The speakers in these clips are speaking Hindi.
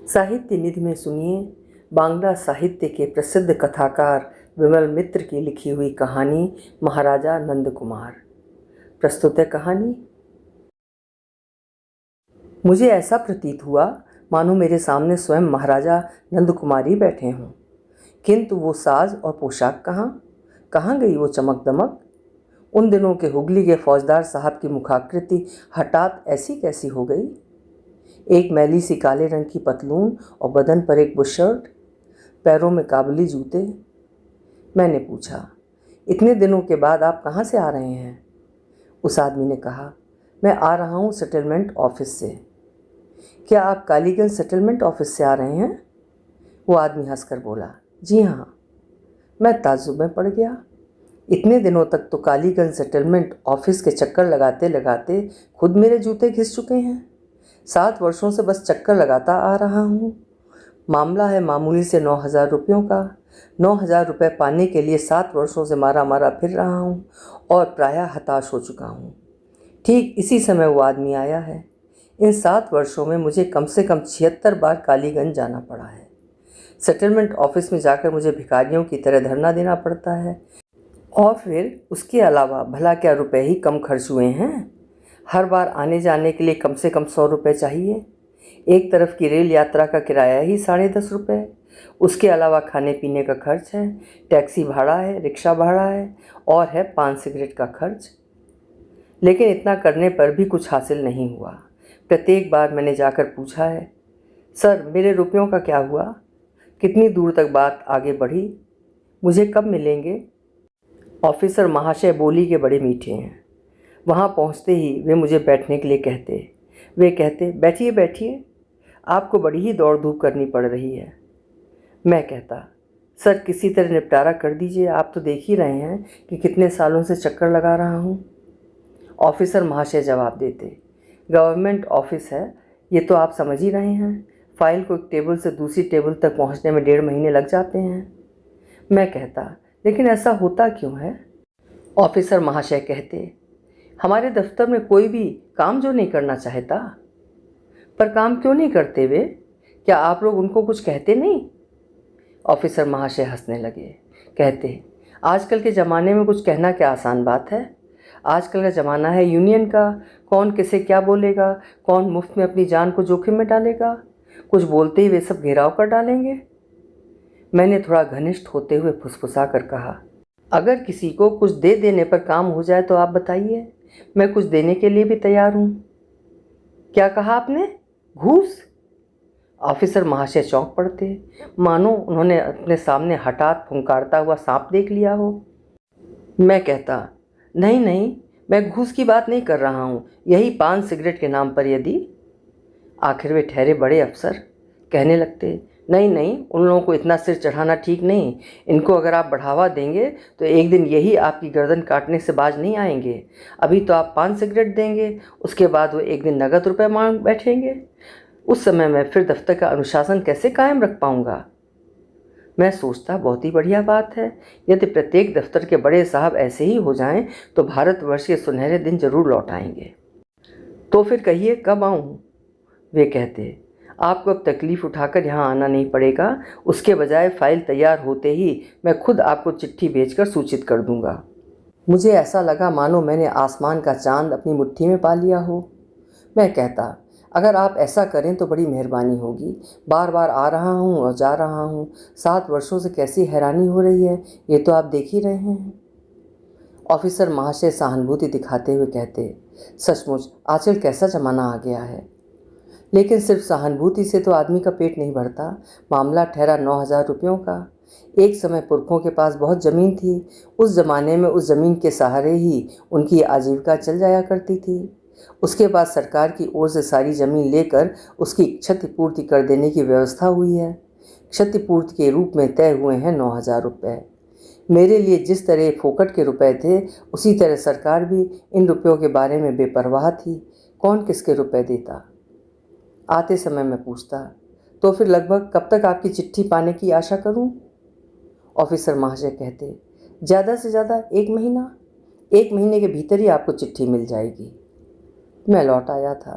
साहित्य निधि में सुनिए बांग्ला साहित्य के प्रसिद्ध कथाकार विमल मित्र की लिखी हुई कहानी महाराजा नंद कुमार। प्रस्तुत है कहानी। मुझे ऐसा प्रतीत हुआ मानो मेरे सामने स्वयं महाराजा नंद कुमार ही बैठे हों, किंतु वो साज और पोशाक कहाँ गई वो चमक दमक। उन दिनों के हुगली के फौजदार साहब की मुखाकृति हठात ऐसी कैसी हो गई। एक मैली सी काले रंग की पतलून और बदन पर एक बुशर्ट, पैरों में काबुली जूते। मैंने पूछा, इतने दिनों के बाद आप कहाँ से आ रहे हैं? उस आदमी ने कहा, मैं आ रहा हूँ सेटलमेंट ऑफिस से। क्या आप कालीगंज सेटलमेंट ऑफिस से आ रहे हैं? वो आदमी हंसकर बोला, जी हाँ। मैं ताज्जुब में पड़ गया। इतने दिनों तक तो कालीगंज सेटलमेंट ऑफिस के चक्कर लगाते लगाते खुद मेरे जूते घिस चुके हैं। 7 वर्षों से बस चक्कर लगाता आ रहा हूँ। मामला है मामूली से 9,000 रुपयों का। 9,000 रुपये पाने के लिए 7 वर्षों से मारा मारा फिर रहा हूँ और प्रायः हताश हो चुका हूँ। ठीक इसी समय वो आदमी आया है। इन 7 वर्षों में मुझे कम से कम 76 बार कालीगंज जाना पड़ा है। सेटलमेंट ऑफिस में जाकर मुझे भिखारियों की तरह धरना देना पड़ता है, और फिर उसके अलावा भला क्या रुपए ही कम खर्च हुए हैं। हर बार आने जाने के लिए कम से कम 100 रुपये चाहिए। एक तरफ की रेल यात्रा का किराया ही 10.5 रुपये। उसके अलावा खाने पीने का खर्च है, टैक्सी भाड़ा है, रिक्शा भाड़ा है, और है पान सिगरेट का खर्च। लेकिन इतना करने पर भी कुछ हासिल नहीं हुआ। प्रत्येक बार मैंने जाकर पूछा है, सर मेरे रुपयों का क्या हुआ? कितनी दूर तक बात आगे बढ़ी? मुझे कब मिलेंगे? ऑफिसर महाशय बोली के बड़े मीठे हैं। वहाँ पहुँचते ही वे मुझे बैठने के लिए कहते। वे कहते, बैठिए बैठिए, आपको बड़ी ही दौड़ धूप करनी पड़ रही है। मैं कहता, सर किसी तरह निपटारा कर दीजिए, आप तो देख ही रहे हैं कि कितने सालों से चक्कर लगा रहा हूँ। ऑफिसर महाशय जवाब देते, गवर्नमेंट ऑफिस है, ये तो आप समझ ही रहे हैं। फाइल को एक टेबल से दूसरी टेबल तक पहुँचने में 1.5 महीने लग जाते हैं। मैं कहता, लेकिन ऐसा होता क्यों है? ऑफिसर महाशय कहते, हमारे दफ्तर में कोई भी काम जो नहीं करना चाहता। पर काम क्यों नहीं करते वे? क्या आप लोग उनको कुछ कहते नहीं? ऑफिसर महाशय हंसने लगे। कहते, आजकल के ज़माने में कुछ कहना क्या आसान बात है। आजकल का ज़माना है यूनियन का। कौन किसे क्या बोलेगा, कौन मुफ्त में अपनी जान को जोखिम में डालेगा। कुछ बोलते ही वे सब घेराव कर डालेंगे। मैंने थोड़ा घनिष्ठ होते हुए फुसफुसा कर कहा, अगर किसी को कुछ दे देने पर काम हो जाए तो आप बताइए, मैं कुछ देने के लिए भी तैयार हूँ। क्या कहा आपने? घूस? ऑफिसर महाशय चौंक पड़ते, मानो उन्होंने अपने सामने हठात फुंकारता हुआ सांप देख लिया हो। मैं कहता, नहीं नहीं, मैं घूस की बात नहीं कर रहा हूँ, यही पान सिगरेट के नाम पर यदि। आखिर वे ठहरे बड़े अफसर। कहने लगते, नहीं नहीं, उन लोगों को इतना सिर चढ़ाना ठीक नहीं। इनको अगर आप बढ़ावा देंगे तो एक दिन यही आपकी गर्दन काटने से बाज नहीं आएंगे। अभी तो आप पान सिगरेट देंगे, उसके बाद वो एक दिन नगद रुपए मांग बैठेंगे। उस समय मैं फिर दफ्तर का अनुशासन कैसे कायम रख पाऊंगा? मैं सोचता, बहुत ही बढ़िया बात है। यदि प्रत्येक दफ्तर के बड़े साहब ऐसे ही हो जाएं तो भारतवर्ष के सुनहरे दिन जरूर लौट आएंगे। तो फिर कहिए कब आऊँ? वे कहते, आपको अब तकलीफ़ उठाकर यहाँ आना नहीं पड़ेगा। उसके बजाय फ़ाइल तैयार होते ही मैं खुद आपको चिट्ठी भेजकर सूचित कर दूंगा। मुझे ऐसा लगा मानो मैंने आसमान का चांद अपनी मुट्ठी में पा लिया हो। मैं कहता, अगर आप ऐसा करें तो बड़ी मेहरबानी होगी। बार बार आ रहा हूँ और जा रहा हूँ। 7 वर्षों से कैसी हैरानी हो रही है, ये तो आप देख ही रहे हैं। ऑफिसर महाशय सहानुभूति दिखाते हुए कहते, सचमुच आजकल कैसा ज़माना आ गया है। लेकिन सिर्फ सहानुभूति से तो आदमी का पेट नहीं भरता। मामला ठहरा 9,000 रुपयों का। एक समय पुरखों के पास बहुत ज़मीन थी। उस ज़माने में उस ज़मीन के सहारे ही उनकी आजीविका चल जाया करती थी। उसके बाद सरकार की ओर से सारी ज़मीन लेकर उसकी क्षतिपूर्ति कर देने की व्यवस्था हुई है। क्षतिपूर्ति के रूप में तय हुए हैं 9,000 रुपये। मेरे लिए जिस तरह फोकट के रुपए थे, उसी तरह सरकार भी इन रुपयों के बारे में बेपरवाह थी। कौन किसके रुपए देता? आते समय मैं पूछता, तो फिर लगभग कब तक आपकी चिट्ठी पाने की आशा करूं? ऑफिसर महाशय कहते, ज़्यादा से ज़्यादा 1 महीना। 1 महीने के भीतर ही आपको चिट्ठी मिल जाएगी। मैं लौट आया था।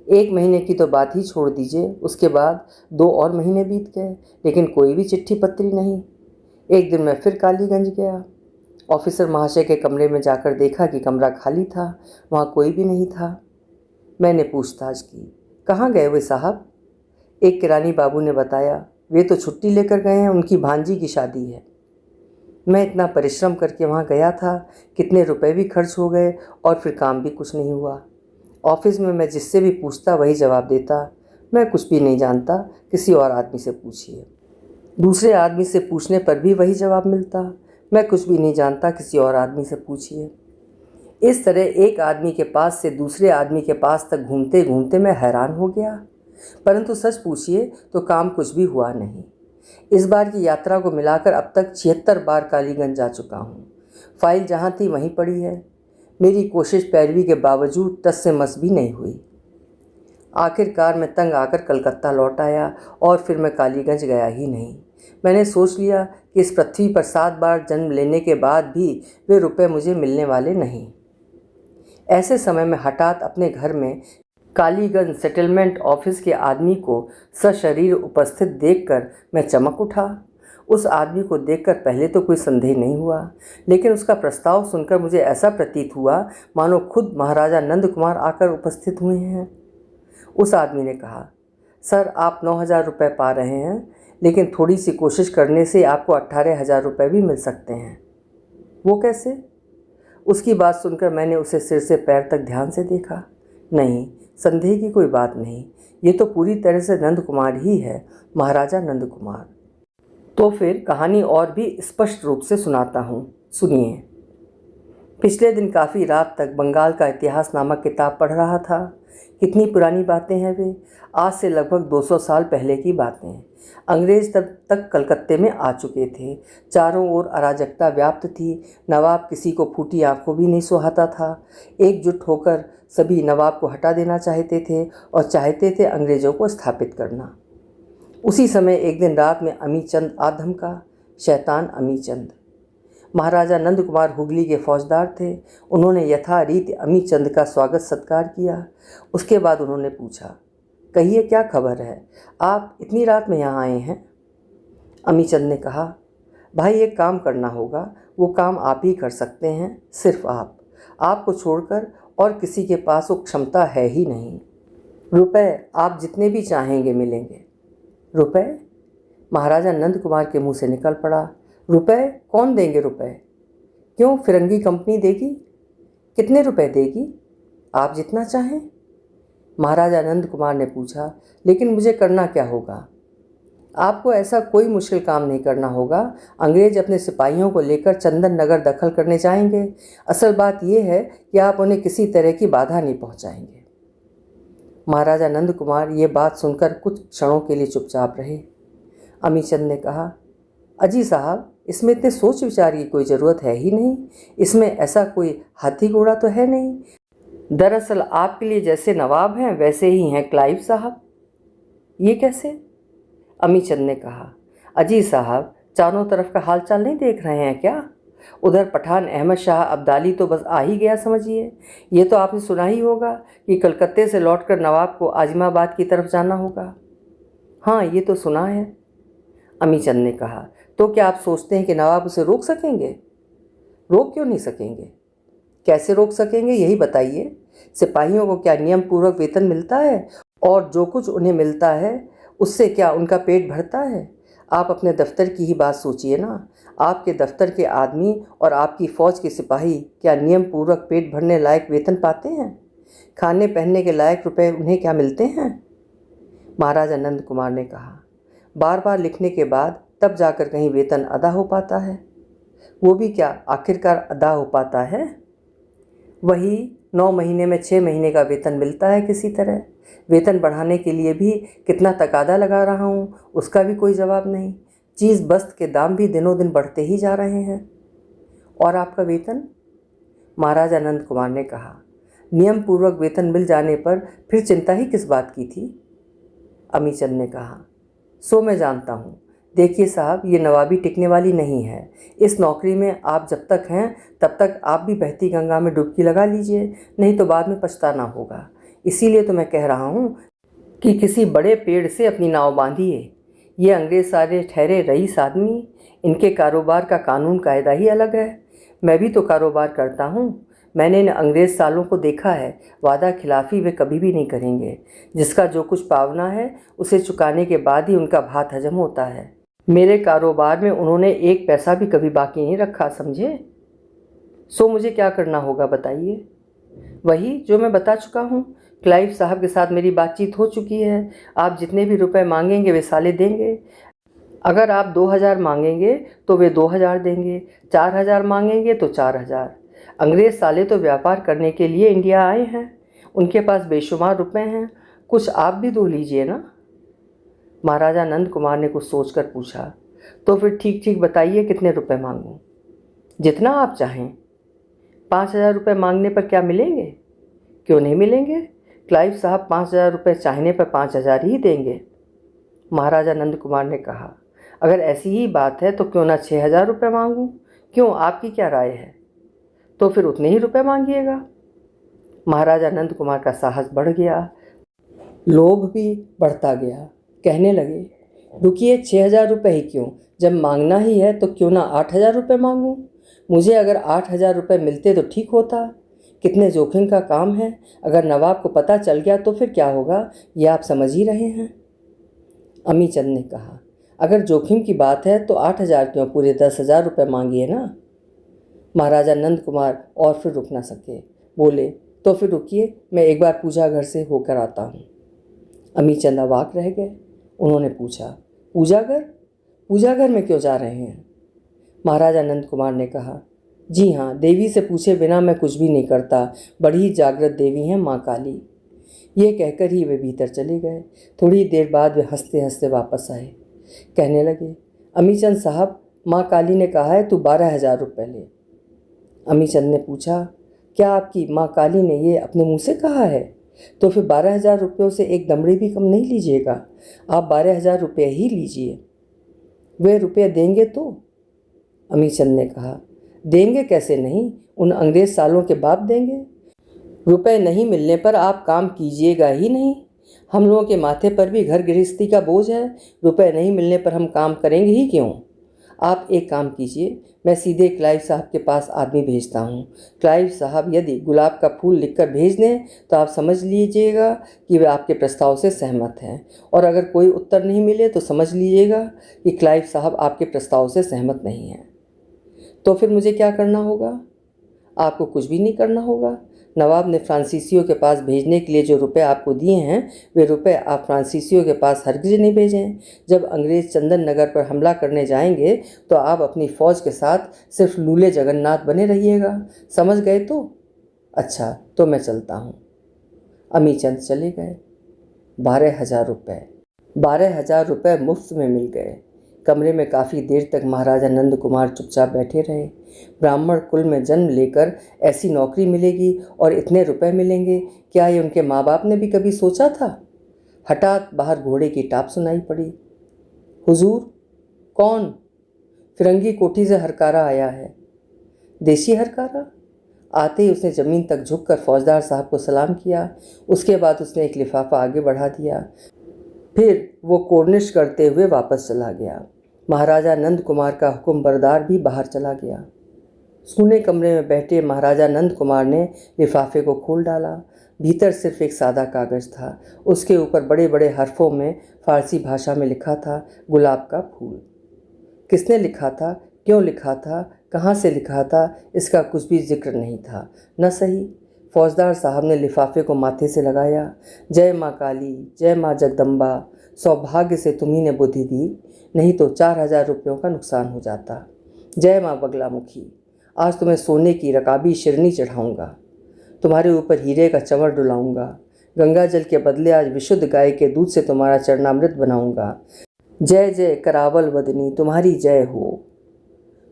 1 महीने की तो बात ही छोड़ दीजिए, उसके बाद 2 और महीने बीत गए, लेकिन कोई भी चिट्ठी पत्री नहीं। एक दिन मैं फिर कालीगंज गया। ऑफिसर महाशय के कमरे में जाकर देखा कि कमरा खाली था, वहाँ कोई भी नहीं था। मैंने पूछताछ की, कहाँ गए वे साहब? एक किरानी बाबू ने बताया, वे तो छुट्टी लेकर गए हैं, उनकी भांजी की शादी है। मैं इतना परिश्रम करके वहाँ गया था, कितने रुपए भी खर्च हो गए और फिर काम भी कुछ नहीं हुआ। ऑफिस में मैं जिससे भी पूछता वही जवाब देता, मैं कुछ भी नहीं जानता, किसी और आदमी से पूछिए। दूसरे आदमी से पूछने पर भी वही जवाब मिलता, मैं कुछ भी नहीं जानता, किसी और आदमी से पूछिए। इस तरह एक आदमी के पास से दूसरे आदमी के पास तक घूमते घूमते मैं हैरान हो गया, परंतु सच पूछिए तो काम कुछ भी हुआ नहीं। इस बार की यात्रा को मिलाकर अब तक 76 बार कालीगंज जा चुका हूँ। फाइल जहाँ थी वहीं पड़ी है। मेरी कोशिश पैरवी के बावजूद टस से मस भी नहीं हुई। आखिरकार मैं तंग आकर कलकत्ता लौट आया और फिर मैं कालीगंज गया ही नहीं। मैंने सोच लिया कि इस पृथ्वी पर 7 बार जन्म लेने के बाद भी वे रुपए मुझे मिलने वाले नहीं। ऐसे समय में हठात अपने घर में कालीगंज सेटलमेंट ऑफिस के आदमी को सशरीर उपस्थित देखकर मैं चमक उठा। उस आदमी को देखकर पहले तो कोई संदेह नहीं हुआ, लेकिन उसका प्रस्ताव सुनकर मुझे ऐसा प्रतीत हुआ मानो खुद महाराजा नंद कुमार आकर उपस्थित हुए हैं। उस आदमी ने कहा, सर आप 9,000 रुपये पा रहे हैं, लेकिन थोड़ी सी कोशिश करने से आपको 18,000 रुपये भी मिल सकते हैं। वो कैसे? उसकी बात सुनकर मैंने उसे सिर से पैर तक ध्यान से देखा। नहीं, संदेह की कोई बात नहीं, ये तो पूरी तरह से नंद कुमार ही है, महाराजा नंद कुमार। तो फिर कहानी और भी स्पष्ट रूप से सुनाता हूँ, सुनिए। पिछले दिन काफ़ी रात तक बंगाल का इतिहास नामक किताब पढ़ रहा था। कितनी पुरानी बातें हैं वे, आज से लगभग 200 साल पहले की बातें। अंग्रेज़ तब तक कलकत्ते में आ चुके थे। चारों ओर अराजकता व्याप्त थी। नवाब किसी को फूटी आंखों भी नहीं सुहाता था। एकजुट होकर सभी नवाब को हटा देना चाहते थे और चाहते थे अंग्रेज़ों को स्थापित करना। उसी समय एक दिन रात में अमीचंद आ धमका, शैतान अमीचंद। महाराजा नंद कुमार हुगली के फौजदार थे। उन्होंने यथारीति अमीचंद का स्वागत सत्कार किया। उसके बाद उन्होंने पूछा, कहिए क्या खबर है, आप इतनी रात में यहाँ आए हैं? अमीचंद ने कहा, भाई एक काम करना होगा, वो काम आप ही कर सकते हैं, सिर्फ आप। आपको छोड़कर और किसी के पास वो क्षमता है ही नहीं। रुपए आप जितने भी चाहेंगे मिलेंगे। रुपए? महाराजा नंद कुमार के मुंह से निकल पड़ा, रुपए? कौन देंगे रुपए? क्यों, फिरंगी कंपनी देगी? कितने रुपए देगी? आप जितना चाहें। महाराजा नंद कुमार ने पूछा, लेकिन मुझे करना क्या होगा? आपको ऐसा कोई मुश्किल काम नहीं करना होगा। अंग्रेज अपने सिपाहियों को लेकर चंदन नगर दखल करने जाएंगे। असल बात यह है कि आप उन्हें किसी तरह की बाधा नहीं पहुंचाएंगे। महाराजा नंद कुमार ये बात सुनकर कुछ क्षणों के लिए चुपचाप रहे। अमीचंद ने कहा, अजी साहब, इसमें इतने सोच विचार की कोई ज़रूरत है ही नहीं। इसमें ऐसा कोई हाथी घोड़ा तो है नहीं। दरअसल आपके लिए जैसे नवाब हैं वैसे ही हैं क्लाइव साहब। ये कैसे? अमीचंद ने कहा, अजी साहब, चारों तरफ का हालचाल नहीं देख रहे हैं क्या? उधर पठान अहमद शाह अब्दाली तो बस आ ही गया समझिए। ये तो आपने सुना ही होगा कि कलकत्ते से लौटकर नवाब को आजिमाबाद की तरफ जाना होगा। हाँ, ये तो सुना है। अमीचंद ने कहा, तो क्या आप सोचते हैं कि नवाब उसे रोक सकेंगे? रोक क्यों नहीं सकेंगे? कैसे रोक सकेंगे यही बताइए। सिपाहियों को क्या नियम पूर्वक वेतन मिलता है? और जो कुछ उन्हें मिलता है उससे क्या उनका पेट भरता है? आप अपने दफ्तर की ही बात सोचिए ना। आपके दफ्तर के आदमी और आपकी फ़ौज के सिपाही क्या नियम पूर्वक पेट भरने लायक वेतन पाते हैं? खाने पहनने के लायक रुपए उन्हें क्या मिलते हैं? महाराजा नंद कुमार ने कहा, बार बार लिखने के बाद तब जाकर कहीं वेतन अदा हो पाता है। वो भी क्या आखिरकार अदा हो पाता है? वही 9 महीने में 6 महीने का वेतन मिलता है किसी तरह। वेतन बढ़ाने के लिए भी कितना तकादा लगा रहा हूँ, उसका भी कोई जवाब नहीं। चीज़ बस्त के दाम भी दिनों दिन बढ़ते ही जा रहे हैं। और आपका वेतन? महाराजा नंद कुमार ने कहा, नियम पूर्वक वेतन मिल जाने पर फिर चिंता ही किस बात की थी? अमीचंद ने कहा, सो मैं जानता हूँ। देखिए साहब, ये नवाबी टिकने वाली नहीं है। इस नौकरी में आप जब तक हैं तब तक आप भी बहती गंगा में डुबकी लगा लीजिए, नहीं तो बाद में पछताना होगा। इसीलिए तो मैं कह रहा हूँ कि किसी बड़े पेड़ से अपनी नाव बांधिए। ये अंग्रेज़ सारे ठहरे रईस आदमी, इनके कारोबार का कानून कायदा ही अलग है। मैं भी तो कारोबार करता हूँ। मैंने इन अंग्रेज़ सालों को देखा है, वादा खिलाफ़ी वे कभी भी नहीं करेंगे। जिसका जो कुछ पावना है उसे चुकाने के बाद ही उनका भात हजम होता है। मेरे कारोबार में उन्होंने एक पैसा भी कभी बाकी नहीं रखा, समझे। सो मुझे क्या करना होगा बताइए। वही जो मैं बता चुका हूँ। क्लाइव साहब के साथ मेरी बातचीत हो चुकी है। आप जितने भी रुपए मांगेंगे वे साले देंगे। अगर आप 2000 मांगेंगे तो वे 2000 देंगे, 4000 मांगेंगे तो 4000। अंग्रेज़ साले तो व्यापार करने के लिए इंडिया आए हैं, उनके पास बेशुमार रुपए हैं, कुछ आप भी दो लीजिए ना। महाराजा नंद कुमार ने कुछ सोचकर पूछा, तो फिर ठीक ठीक बताइए कितने रुपए मांगूं। जितना आप चाहें। 5000 रुपये मांगने पर क्या मिलेंगे? क्यों नहीं मिलेंगे? क्लाइव साहब 5000 रुपये चाहने पर 5000 ही देंगे। महाराजा नंद कुमार ने कहा, अगर ऐसी ही बात है तो क्यों ना 6000 रुपये मांगूं। क्यों, आपकी क्या राय है? तो फिर उतने ही रुपए मांगिएगा। महाराजा नंद कुमार का साहस बढ़ गया, लोभ भी बढ़ता गया। कहने लगे, रुकिए, 6000 रुपये ही क्यों, जब मांगना ही है तो क्यों ना 8000 रुपये मांगूं। मुझे अगर 8000 रुपये मिलते तो ठीक होता। कितने जोखिम का काम है। अगर नवाब को पता चल गया तो फिर क्या होगा, ये आप समझ ही रहे हैं। अमीचंद ने कहा, अगर जोखिम की बात है तो 8000 क्यों, पूरे 10,000 रुपये मांगिए ना। महाराजा नंद कुमार और फिर रुक ना सके, बोले, तो फिर रुकिए, मैं एक बार पूजा घर से होकर आता हूँ। अमीचंद अवाक रह गए। उन्होंने पूछा, पूजा घर? पूजा घर में क्यों जा रहे हैं? महाराजा नंद कुमार ने कहा, जी हाँ, देवी से पूछे बिना मैं कुछ भी नहीं करता। बड़ी जागृत देवी हैं माँ काली। ये कहकर ही वे भीतर चले गए। थोड़ी देर बाद वे हंसते हंसते वापस आए। कहने लगे, अमीचंद साहब, माँ काली ने कहा है तू 12,000 रुपये ले। अमीचंद ने पूछा, क्या आपकी माँ काली ने ये अपने मुँह से कहा है? तो फिर 12,000 रुपयों से एक दमड़ी भी कम नहीं लीजिएगा। आप 12,000 रुपये ही लीजिए। वे रुपये देंगे तो? अमीचंद ने कहा, देंगे कैसे नहीं, उन अंग्रेज़ सालों के बाप देंगे। रुपए नहीं मिलने पर आप काम कीजिएगा ही नहीं। हम लोगों के माथे पर भी घर गृहस्थी का बोझ है। रुपए नहीं मिलने पर हम काम करेंगे ही क्यों? आप एक काम कीजिए, मैं सीधे क्लाइव साहब के पास आदमी भेजता हूँ। क्लाइव साहब यदि गुलाब का फूल लिखकर भेज दें तो आप समझ लीजिएगा कि वे आपके प्रस्ताव से सहमत हैं, और अगर कोई उत्तर नहीं मिले तो समझ लीजिएगा कि क्लाइव साहब आपके प्रस्ताव से सहमत नहीं हैं। तो फिर मुझे क्या करना होगा? आपको कुछ भी नहीं करना होगा। नवाब ने फ्रांसीसियों के पास भेजने के लिए जो रुपए आपको दिए हैं वे रुपए आप फ्रांसीसियों के पास हरगिज नहीं भेजें। जब अंग्रेज़ चंदन नगर पर हमला करने जाएंगे तो आप अपनी फ़ौज के साथ सिर्फ लूले जगन्नाथ बने रहिएगा। समझ गए तो? अच्छा, तो मैं चलता हूँ। अमीचंद चले गए। 12,000 रुपये 12,000 रुपये मुफ्त में मिल गए। कमरे में काफ़ी देर तक महाराजा नंद कुमार चुपचाप बैठे रहे। ब्राह्मण कुल में जन्म लेकर ऐसी नौकरी मिलेगी और इतने रुपए मिलेंगे, क्या ये उनके माँ बाप ने भी कभी सोचा था? हठात बाहर घोड़े की टाप सुनाई पड़ी। हुजूर। कौन? फिरंगी कोठी से हरकारा आया है। देशी हरकारा? आते ही उसने ज़मीन तक झुककर फौजदार साहब को सलाम किया। उसके बाद उसने एक लिफाफा आगे बढ़ा दिया। फिर वो कोर्निश करते हुए वापस चला गया। महाराजा नंद कुमार का हुक्म बरदार भी बाहर चला गया। सूने कमरे में बैठे महाराजा नंद कुमार ने लिफाफे को खोल डाला। भीतर सिर्फ एक सादा कागज़ था। उसके ऊपर बड़े बड़े हर्फों में फ़ारसी भाषा में लिखा था, गुलाब का फूल। किसने लिखा था, क्यों लिखा था, कहाँ से लिखा था, इसका कुछ भी जिक्र नहीं था। न सही। फौजदार साहब ने लिफाफे को माथे से लगाया। जय माँ काली, जय माँ जगदम्बा, सौभाग्य से तुम्ही ने बुद्धि दी, नहीं तो 4000 रुपयों का नुकसान हो जाता। जय माँ बगलामुखी, आज तुम्हें सोने की रकाबी शिरनी चढ़ाऊँगा, तुम्हारे ऊपर हीरे का चंवर डुलाऊँगा, गंगा जल के बदले आज विशुद्ध गाय के दूध से तुम्हारा चरणामृत बनाऊँगा। जय जय करावल वदनी, तुम्हारी जय हो।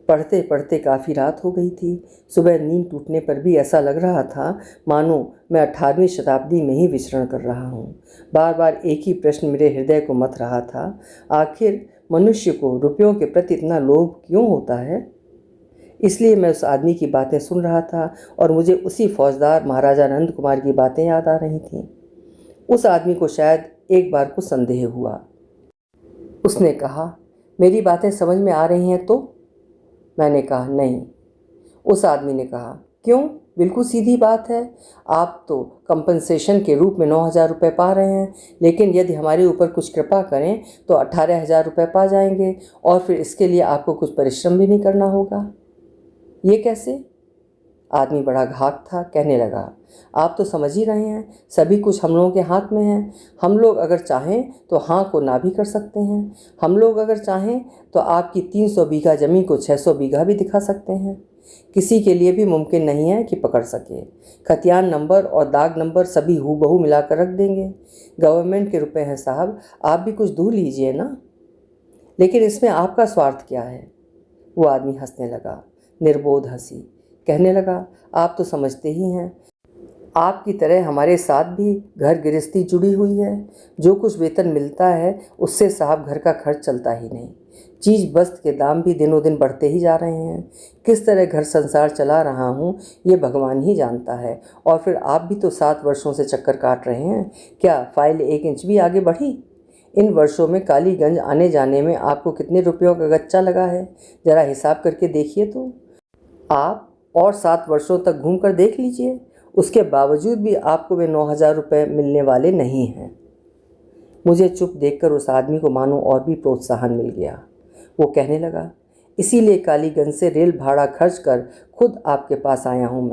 पढ़ते पढ़ते काफ़ी रात हो गई थी। सुबह नींद टूटने पर भी ऐसा लग रहा था मानो मैं 18वीं शताब्दी में ही विचरण कर रहा हूँ। बार बार एक ही प्रश्न मेरे हृदय को मथ रहा था, आखिर मनुष्य को रुपयों के प्रति इतना लोभ क्यों होता है? इसलिए मैं उस आदमी की बातें सुन रहा था और मुझे उसी फौजदार महाराजा नंद कुमार की बातें याद आ रही थीं। उस आदमी को शायद एक बार को संदेह हुआ। उसने कहा, मेरी बातें समझ में आ रही हैं तो? मैंने कहा, नहीं। उस आदमी ने कहा, क्यों? बिल्कुल सीधी बात है। आप तो कंपनसेशन के रूप में 9,000 रुपये पा रहे हैं, लेकिन यदि हमारे ऊपर कुछ कृपा करें तो 18,000 रुपये पा जाएंगे, और फिर इसके लिए आपको कुछ परिश्रम भी नहीं करना होगा। ये कैसे? आदमी बड़ा घात था, कहने लगा, आप तो समझ ही रहे हैं, सभी कुछ हम लोगों के हाथ में है। हम लोग अगर चाहें तो हाँ को ना भी कर सकते हैं। हम लोग अगर चाहें तो आपकी 300 बीघा ज़मीन को 600 बीघा भी दिखा सकते हैं। किसी के लिए भी मुमकिन नहीं है कि पकड़ सके। खतियान नंबर और दाग नंबर सभी हूबहू मिलाकर रख देंगे। गवर्नमेंट के रुपए हैं साहब, आप भी कुछ दूर लीजिए ना। लेकिन इसमें आपका स्वार्थ क्या है? वो आदमी हंसने लगा, निर्बोध हंसी। कहने लगा, आप तो समझते ही हैं, आपकी तरह हमारे साथ भी घर गृहस्थी जुड़ी हुई है। जो कुछ वेतन मिलता है उससे साहब घर का खर्च चलता ही नहीं। चीज़ वस्तु के दाम भी दिनों दिन बढ़ते ही जा रहे हैं। किस तरह घर संसार चला रहा हूँ ये भगवान ही जानता है। और फिर आप भी तो 7 वर्षों से चक्कर काट रहे हैं। क्या फाइल 1 इंच भी आगे बढ़ी? इन वर्षों में कालीगंज आने जाने में आपको कितने रुपयों का गच्चा लगा है? ज़रा हिसाब करके देखिए तो। आप और 7 वर्षों तक घूम कर देख लीजिए, उसके बावजूद भी आपको वे 9,000 रुपये मिलने वाले नहीं हैं। मुझे चुप देखकर उस आदमी को मानो और भी प्रोत्साहन मिल गया। वो कहने लगा, इसीलिए कालीगंज से रेल भाड़ा खर्च कर खुद आपके पास आया हूँ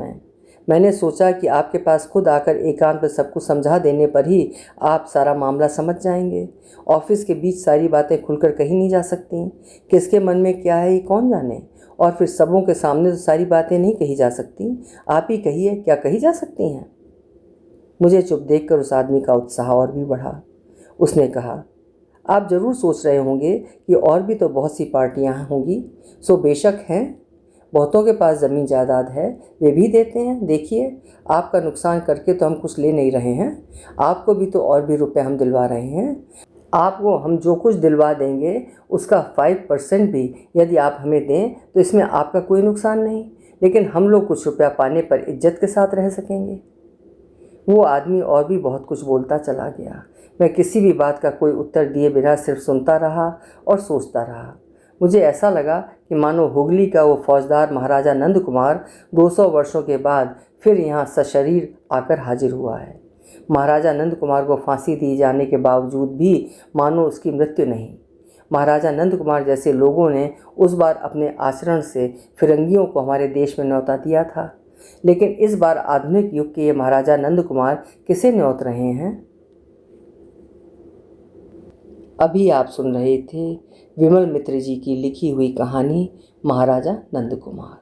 मैंने सोचा कि आपके पास खुद आकर एकांत में सब कुछ समझा देने पर ही आप सारा मामला समझ जाएंगे। ऑफिस के बीच सारी बातें खुलकर कही नहीं जा सकती। किसके मन में क्या है ये कौन जाने। और फिर सबों के सामने तो सारी बातें नहीं कही जा सकती। आप ही कहिए, क्या कही जा सकती हैं? मुझे चुप देखकर उस आदमी का उत्साह और भी बढ़ा। उसने कहा, आप ज़रूर सोच रहे होंगे कि और भी तो बहुत सी पार्टियां होंगी। सो बेशक हैं, बहुतों के पास ज़मीन जायदाद है, वे भी देते हैं। देखिए, आपका नुकसान करके तो हम कुछ ले नहीं रहे हैं। आपको भी तो और भी रुपए हम दिलवा रहे हैं। आपको हम जो कुछ दिलवा देंगे उसका 5% भी यदि आप हमें दें तो इसमें आपका कोई नुकसान नहीं, लेकिन हम लोग कुछ रुपया पाने पर इज्जत के साथ रह सकेंगे। वो आदमी और भी बहुत कुछ बोलता चला गया। मैं किसी भी बात का कोई उत्तर दिए बिना सिर्फ सुनता रहा और सोचता रहा। मुझे ऐसा लगा कि मानो हुगली का वो फौजदार महाराजा नंद कुमार 200 वर्षों के बाद फिर यहाँ सशरीर आकर हाजिर हुआ है। महाराजा नंद कुमार को फांसी दी जाने के बावजूद भी मानो उसकी मृत्यु नहीं। महाराजा नंद कुमार जैसे लोगों ने उस बार अपने आचरण से फिरंगियों को हमारे देश में न्योता दिया था, लेकिन इस बार आधुनिक युग के ये महाराजा नंद कुमार किसे न्योत रहे हैं? अभी आप सुन रहे थे विमल मित्र जी की लिखी हुई कहानी महाराजा नंद कुमार।